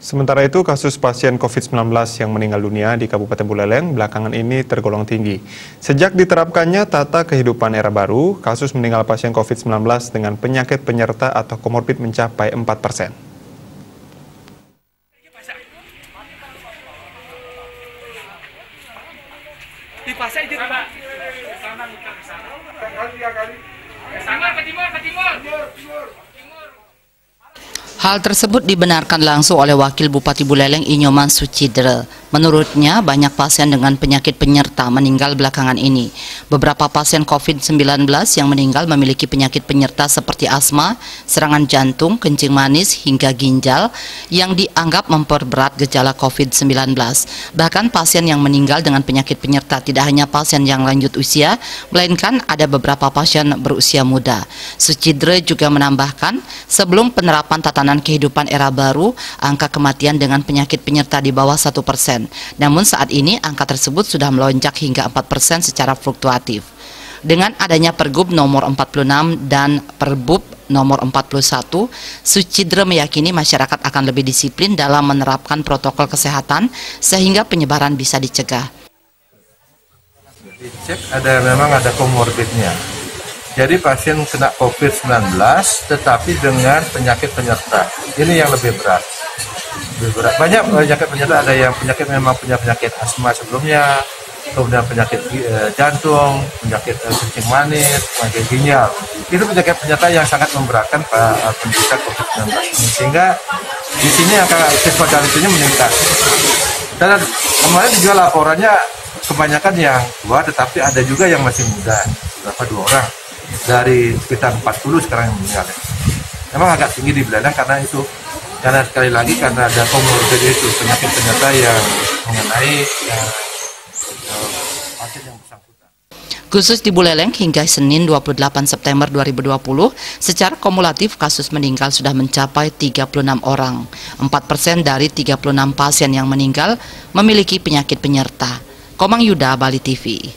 Sementara itu, kasus pasien COVID-19 yang meninggal dunia di Kabupaten Buleleng belakangan ini tergolong tinggi. Sejak diterapkannya tata kehidupan era baru, kasus meninggal pasien COVID-19 dengan penyakit penyerta atau komorbid mencapai 4%. Hal tersebut dibenarkan langsung oleh Wakil Bupati Buleleng Inyoman Sucidre. Menurutnya, banyak pasien dengan penyakit penyerta meninggal belakangan ini. Beberapa pasien COVID-19 yang meninggal memiliki penyakit penyerta seperti asma, serangan jantung, kencing manis, hingga ginjal yang dianggap memperberat gejala COVID-19. Bahkan pasien yang meninggal dengan penyakit penyerta tidak hanya pasien yang lanjut usia, melainkan ada beberapa pasien berusia muda. Sucidre juga menambahkan, sebelum penerapan tatanan kehidupan era baru, angka kematian dengan penyakit penyerta di bawah 1%. Namun saat ini angka tersebut sudah melonjak hingga 4% secara fluktuatif. Dengan adanya Pergub nomor 46 dan Perbub nomor 41, Sucidre meyakini masyarakat akan lebih disiplin dalam menerapkan protokol kesehatan sehingga penyebaran bisa dicegah. Dicek memang ada komorbidnya. Jadi pasien kena COVID-19 tetapi dengan penyakit penyerta. Ini yang lebih berat. Banyak penyakit penyerta, ada yang memang punya penyakit asma sebelumnya, kemudian penyakit jantung, penyakit kencing manis, penyakit ginjal. Itu penyakit penyerta yang sangat memberatkan penderita COVID-19. Sehingga di sini angka case fatality-nya meningkat. Dan kemarin juga laporannya kebanyakan yang tua, tetapi ada juga yang masih muda, beberapa 2 orang. Dari sekitar 40 sekarang yang meninggal. Memang agak tinggi di Buleleng karena itu. Karena sekali lagi karena ada komorbid itu, penyakit penyerta yang mengenai pasien yang bersangkutan. Khusus di Buleleng hingga Senin 28 September 2020, secara kumulatif kasus meninggal sudah mencapai 36 orang. 4% dari 36 pasien yang meninggal memiliki penyakit penyerta. Komang Yuda, Bali TV.